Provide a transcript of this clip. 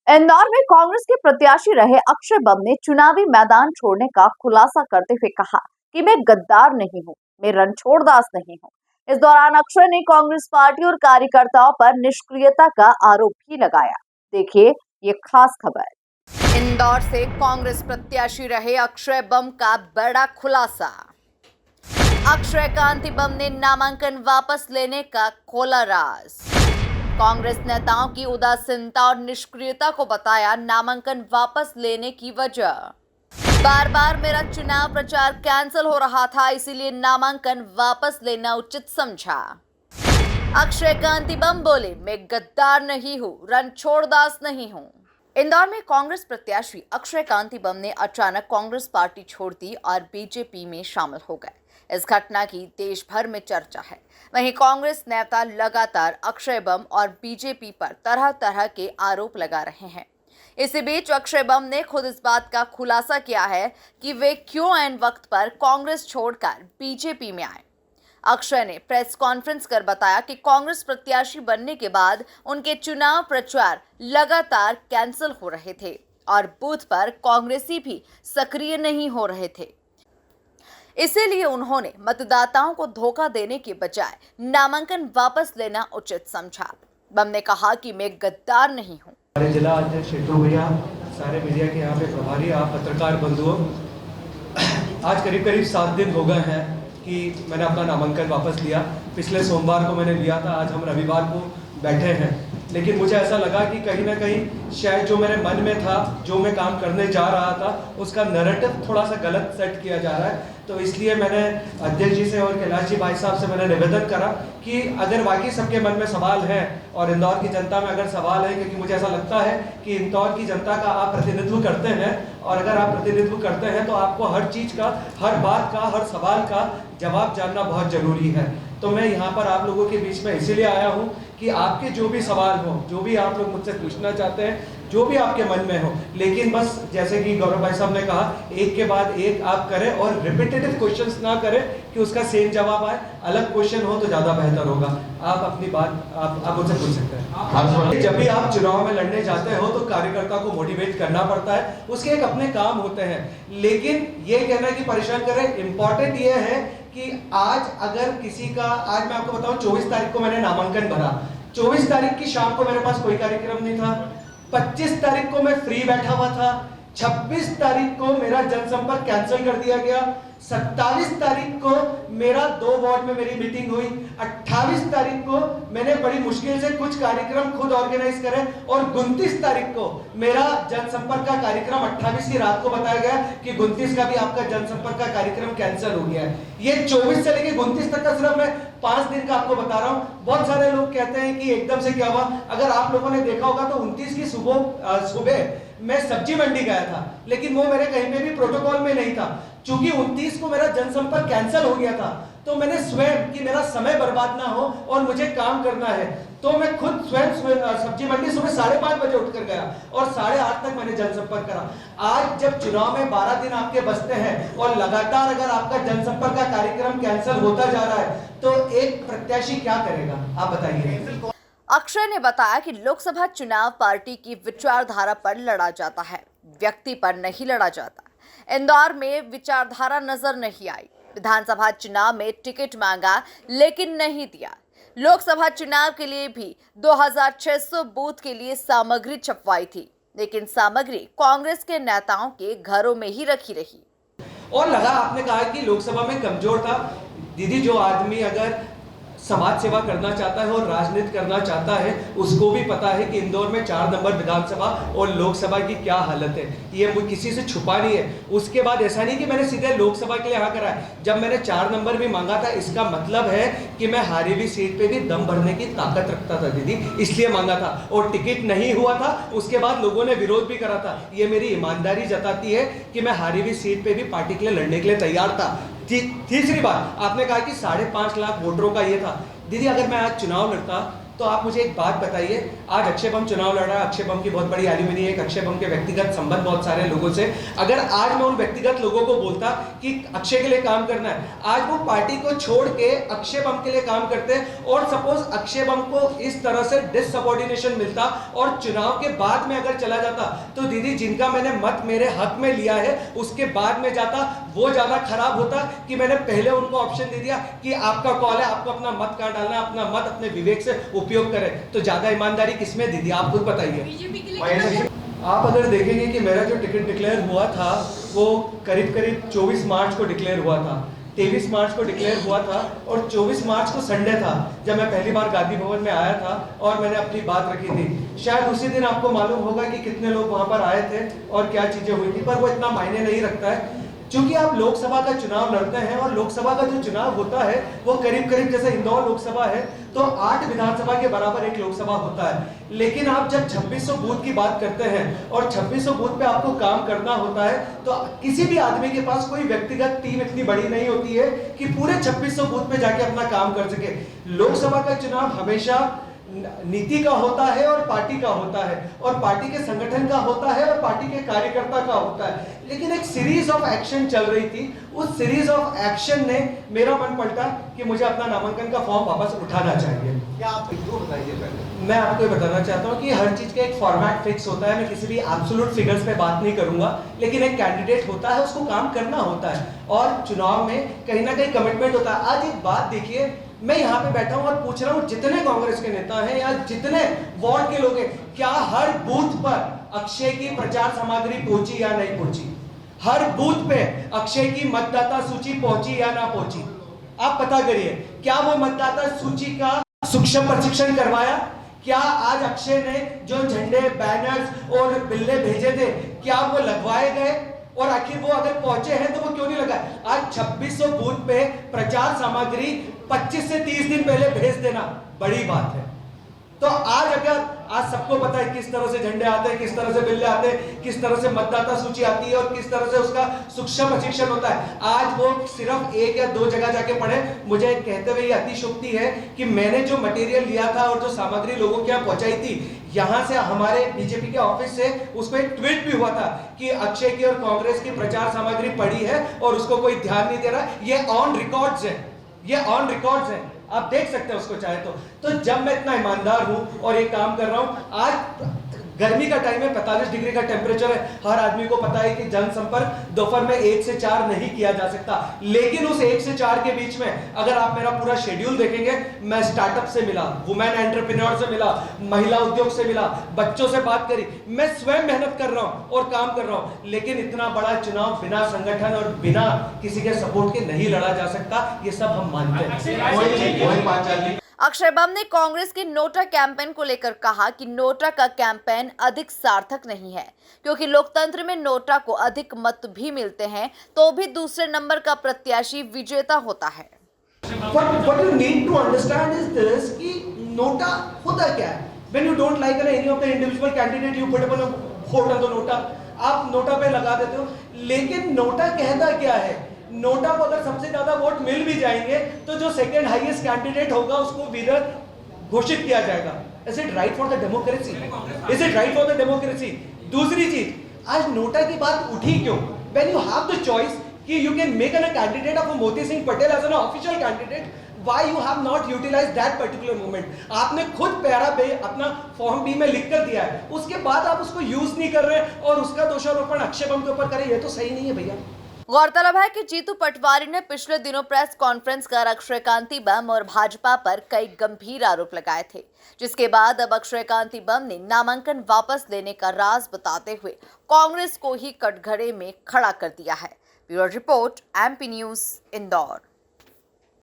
इंदौर में कांग्रेस के प्रत्याशी रहे अक्षय बम ने चुनावी मैदान छोड़ने का खुलासा करते हुए कहा कि मैं गद्दार नहीं हूं, मैं रणछोड़दास नहीं हूं। इस दौरान अक्षय ने कांग्रेस पार्टी और कार्यकर्ताओं पर निष्क्रियता का आरोप भी लगाया। देखिए ये खास खबर। इंदौर से कांग्रेस प्रत्याशी रहे अक्षय बम का बड़ा खुलासा। अक्षय कांति बम ने नामांकन वापस लेने का खोला राज। कांग्रेस नेताओं की उदासीनता और निष्क्रियता को बताया नामांकन वापस लेने की वजह। बार बार मेरा चुनाव प्रचार कैंसिल हो रहा था, इसीलिए नामांकन वापस लेना उचित समझा। अक्षय कांति बम बोले, मैं गद्दार नहीं हूं, रणछोड़दास नहीं हूं। इंदौर में कांग्रेस प्रत्याशी अक्षय कांति बम ने अचानक कांग्रेस पार्टी छोड़ दी और बीजेपी में शामिल हो गए। इस घटना की देश भर में चर्चा है। वहीं कांग्रेस नेता लगातार अक्षय बम और बीजेपी पर तरह तरह के आरोप लगा रहे हैं। इसी बीच अक्षय बम ने खुद इस बात का खुलासा किया है कि वे क्यों ऐन वक्त पर कांग्रेस छोड़कर बीजेपी में आए। अक्षय ने प्रेस कॉन्फ्रेंस कर बताया कि कांग्रेस प्रत्याशी बनने के बाद उनके चुनाव प्रचार लगातार कैंसिल हो रहे थे और बूथ पर कांग्रेसी भी सक्रिय नहीं हो रहे थे। इसीलिए उन्होंने मतदाताओं को धोखा देने के बजाय नामांकन वापस लेना उचित समझा। बम ने कहा कि मैं गद्दार नहीं हूं। हमारे जिला अध्यक्ष शेट्टू भैया, सारे मीडिया के यहाँ पे प्रभारी, आप पत्रकार बंधुओं, आज करीब करीब 7 दिन हो गए हैं कि मैंने अपना नामांकन वापस लिया। पिछले सोमवार को मैंने लिया था, आज हम रविवार को बैठे हैं। लेकिन मुझे ऐसा लगा कि कहीं ना कहीं शायद जो मेरे मन में था, जो मैं काम करने जा रहा था, उसका नैरेटिव थोड़ा सा गलत सेट किया जा रहा है। तो इसलिए मैंने अध्यक्ष जी से और कैलाश जी भाई साहब से मैंने निवेदन करा कि अगर वाकई सबके मन में सवाल है और इंदौर की जनता में अगर सवाल है, क्योंकि मुझे ऐसा लगता है कि इंदौर की जनता का आप प्रतिनिधित्व करते हैं और अगर आप प्रतिनिधित्व करते हैं तो आपको हर चीज़ का, हर बात का, हर सवाल का जवाब जानना बहुत जरूरी है। तो मैं यहाँ पर आप लोगों के बीच में इसीलिए आया हूँ कि आपके जो भी सवाल हो, जो भी आप लोग मुझसे पूछना चाहते हैं, जो भी आपके मन में हो, लेकिन बस जैसे कि गौरव भाई साहब ने कहा, एक के बाद एक आप करें और रिपीटेटिव क्वेश्चंस ना करें कि उसका सेम जवाब आए। अलग क्वेश्चन हो तो ज़्यादा बेहतर होगा। आप अपनी बात आप मुझसे पूछ सकते हैं। जब भी आप चुनाव में लड़ने जाते हो तो कार्यकर्ता को मोटिवेट करना पड़ता है, उसके एक अपने काम होते हैं। लेकिन ये कहना कि परेशान करें, इंपॉर्टेंट ये है कि आज अगर किसी का, आज मैं आपको बताऊं, 24 तारीख को मैंने नामांकन भरा। 24 तारीख की शाम को मेरे पास कोई कार्यक्रम नहीं था। 25 तारीख को मैं फ्री बैठा हुआ था। 26 तारीख को मेरा जनसंपर्क कैंसिल कर दिया गया। 27 तारीख को मेरा 2 वार्ड में मेरी मीटिंग हुई। 28 तारीख को मैंने बड़ी मुश्किल से कुछ कार्यक्रम खुद ऑर्गेनाइज करे और 29 तारीख को मेरा जनसंपर्क का कार्यक्रम 28 की रात को बताया गया कि 29 का भी आपका जनसंपर्क का कार्यक्रम कैंसिल हो गया है। ये 24 से लेकर 29 तक का सिर्फ मैं 5 दिन का आपको बता रहा हूं। बहुत सारे लोग कहते हैं कि एकदम से क्या हुआ। अगर आप लोगों ने देखा होगा तो 29 की सुबह मैं सब्जी मंडी गया था, लेकिन वो मेरे कहीं पे भी प्रोटोकॉल में नहीं था। चूंकि 29 को मेरा जनसंपर्क कैंसिल हो गया था, तो मैंने स्वयं कि मेरा समय बर्बाद ना हो और मुझे काम करना है, तो मैं खुद स्वयं सब्जी मंडी सुबह 5:30 बजे उठकर गया और 8:30 तक मैंने जनसंपर्क करा। आज जब चुनाव में 12 दिन आपके बचते हैं और लगातार अगर आपका जनसंपर्क का कार्यक्रम कैंसिल होता जा रहा है, तो एक प्रत्याशी क्या करेगा, आप बताइए। अक्षय ने बताया कि लोकसभा चुनाव पार्टी की विचारधारा पर लड़ा जाता है, व्यक्ति पर नहीं लड़ा जाता। इंदौर में विचारधारा नजर नहीं आई। विधानसभा चुनाव में टिकट मांगा लेकिन नहीं दिया। लोकसभा चुनाव के लिए भी 2600 बूथ के लिए सामग्री छपवाई थी, लेकिन सामग्री कांग्रेस के नेताओं के घरों में ही रखी रही। और लगा, आपने कहा कि लोकसभा में कमजोर था। दीदी, जो आदमी अगर समाज सेवा करना चाहता है और राजनीति करना चाहता है, उसको भी पता है कि इंदौर में 4 नंबर विधानसभा और लोकसभा की क्या हालत है। ये किसी से छुपा नहीं है। उसके बाद ऐसा नहीं कि मैंने सीधे लोकसभा के लिए हाँ करा है। जब मैंने 4 नंबर भी मांगा था, इसका मतलब है कि मैं हारी हुई सीट पे भी दम भरने की ताकत रखता था दीदी, इसलिए मांगा था। और टिकट नहीं हुआ था, उसके बाद लोगों ने विरोध भी करा था। ये मेरी ईमानदारी जताती है कि मैं हारी हुई सीट पे भी पार्टी के लिए लड़ने के लिए तैयार था। तीसरी बात, आपने कहा कि 5.5 लाख वोटरों का ये था। दीदी, अगर मैं आज चुनाव लड़ता तो आप मुझे एक बात बताइए, आज अक्षय बम चुनाव लड़ रहा है, अक्षय बम की बहुत बड़ी एल्यूमिनी है, अक्षय बम के व्यक्तिगत संबंध बहुत सारे लोगों से, अगर आज मैं उन व्यक्तिगत लोगों को बोलता कि अक्षय के लिए काम करना है, आज वो पार्टी को छोड़ के अक्षय बम के लिए काम करते और सपोज अक्षय बम को इस तरह से डिससबऑर्डिनेशन मिलता और चुनाव के बाद में अगर चला जाता, तो दीदी जिनका मैंने मत मेरे हक में लिया है उसके बाद में जाता, वो ज्यादा खराब होता कि मैंने पहले उनको ऑप्शन दे दिया कि आपका कॉल है, आपको अपना मत कहाँ डालना है, अपना मत अपने विवेक से उपयोग करें। तो ज्यादा ईमानदारी किसमें दीदी, आप खुद बताइए। आप अगर देखेंगे कि मेरा जो टिकट डिक्लेयर हुआ था वो करीब 24 मार्च को डिक्लेयर हुआ था, 23 मार्च को डिक्लेयर हुआ था और 24 मार्च को संडे था जब मैं पहली बार गांधी भवन में आया था और मैंने अपनी बात रखी थी। शायद उसी दिन आपको मालूम होगा कि कितने लोग वहां पर आए थे और क्या चीजें हुई थी, पर वो इतना मायने नहीं रखता है क्योंकि आप लोकसभा का चुनाव लड़ते हैं और लोकसभा का जो चुनाव होता है वो करीब जैसे इंदौर लोकसभा है तो 8 विधानसभा के बराबर एक लोकसभा होता है। लेकिन आप जब 2600 बूथ की बात करते हैं और 2600 बूथ पे आपको काम करना होता है तो किसी भी आदमी के पास कोई व्यक्तिगत टीम इतनी बड़ी नहीं होती है कि पूरे 2600 बूथ पे जाके अपना काम कर सके। लोकसभा का चुनाव हमेशा नीति का होता है और पार्टी का होता है और पार्टी के संगठन का होता है और पार्टी के कार्यकर्ता का होता है। लेकिन एक सीरीज ऑफ एक्शन चल रही थी, उस सीरीज ऑफ एक्शन ने मेरा मन पलटा कि मुझे अपना नामांकन का फॉर्म वापस उठाना चाहिए। क्या आप वो बताइए पहले। मैं आपको ये बताना चाहता हूँ कि हर चीज का एक फॉर्मेट फिक्स होता है, मैं किसी भी एब्सोल्यूट फिगर्स पे बात नहीं करूंगा, लेकिन एक कैंडिडेट होता है उसको काम करना होता है और चुनाव में कहीं ना कहीं कमिटमेंट होता है। आज एक बात देखिए, मैं यहाँ पे बैठा हूँ और पूछ रहा हूँ जितने कांग्रेस के नेता हैं या जितने वार्ड के लोग हैं, क्या हर बूथ पर अक्षय की प्रचार सामग्री पहुंची या नहीं पहुंची? हर बूथ पे अक्षय की मतदाता सूची पहुंची या ना पहुंची? आप पता करिए, क्या वो मतदाता सूची का सूक्ष्म प्रशिक्षण करवाया? क्या आज अक्षय ने जो झंडे, बैनर्स और बिल्ले भेजे थे, क्या वो लगवाए गए? और आखिर वो अगर पहुंचे हैं तो वो क्यों नहीं लगा? आज 2600 बूथ पे प्रचार सामग्री 25 से 30 दिन पहले भेज देना बड़ी बात है। तो आज सबको पता है किस तरह से झंडे आते हैं, किस तरह से बिल्ले आते हैं, किस तरह से मतदाता सूची आती है और किस तरह से उसका सूक्ष्म प्रशिक्षण होता है। आज वो सिर्फ 1 या 2 जगह जाके पढ़े। मुझे कहते हुए अतिशोक्ति है कि मैंने जो मटेरियल लिया था और जो सामग्री लोगों के यहाँ पहुंचाई थी, यहां से हमारे बीजेपी के ऑफिस से उसको एक ट्वीट भी हुआ था कि अक्षय की और कांग्रेस की प्रचार सामग्री पड़ी है और उसको कोई ध्यान नहीं दे रहा। ये ऑन रिकॉर्ड्स है, ये ऑन रिकॉर्ड्स है, आप देख सकते हैं उसको चाहे तो जब मैं इतना ईमानदार हूं और ये काम कर रहा हूं, आज गर्मी का टाइम है, 45 डिग्री का टेम्परेचर है, हर आदमी को पता है कि जनसंपर्क दोपहर में 1 से 4 नहीं किया जा सकता। लेकिन उस 1 से 4 के बीच में अगर आप मेरा पूरा शेड्यूल देखेंगे, मैं स्टार्टअप से मिला, वुमेन एंटरप्रेन्योर से मिला, महिला उद्योग से मिला, बच्चों से बात करी, मैं स्वयं मेहनत कर रहा हूं और काम कर रहा हूं। लेकिन इतना बड़ा चुनाव बिना संगठन और बिना किसी के सपोर्ट के नहीं लड़ा जा सकता, ये सब हम मानते हैं। अक्षय बम ने कांग्रेस के नोटा कैंपेन को लेकर कहा कि नोटा का कैंपेन अधिक सार्थक नहीं है क्योंकि लोकतंत्र में नोटा को अधिक मत भी मिलते हैं तो भी दूसरे नंबर का प्रत्याशी विजेता होता है। What you need to understand is this कि नोटा होता क्या है? When you don't like any of the individual candidate, you put up a vote on the NOTA. आप नोटा पे लगा देते हो, लेकिन नोटा कहता क्या है? नोटा को अगर सबसे ज्यादा वोट मिल भी जाएंगे तो जो सेकंड हाईएस्ट कैंडिडेट होगा उसको विनर घोषित किया जाएगा। Is it right for the democracy? Is it right for the democracy? दूसरी चीज, आज नोटा की बात उठी क्यों? When you have the choice कि you can make a candidate of Modi Singh Patel as an official candidate, why you have not utilized that particular moment? आपने खुद पैरा बे अपना फॉर्म बी में लिख कर दिया है, उसके बाद आप उसको यूज नहीं कर रहे और उसका दोषारोपण अक्षय बम के ऊपर करें, ये तो सही नहीं है भैया। गौरतलब है कि जीतू पटवारी ने पिछले दिनों प्रेस कॉन्फ्रेंस कर अक्षय कांति बम और भाजपा पर कई गंभीर आरोप लगाए थे, जिसके बाद अब अक्षय कांति बम ने नामांकन वापस लेने का राज बताते हुए कांग्रेस को ही कटघरे में खड़ा कर दिया है। Bureau report, MP news, Indore.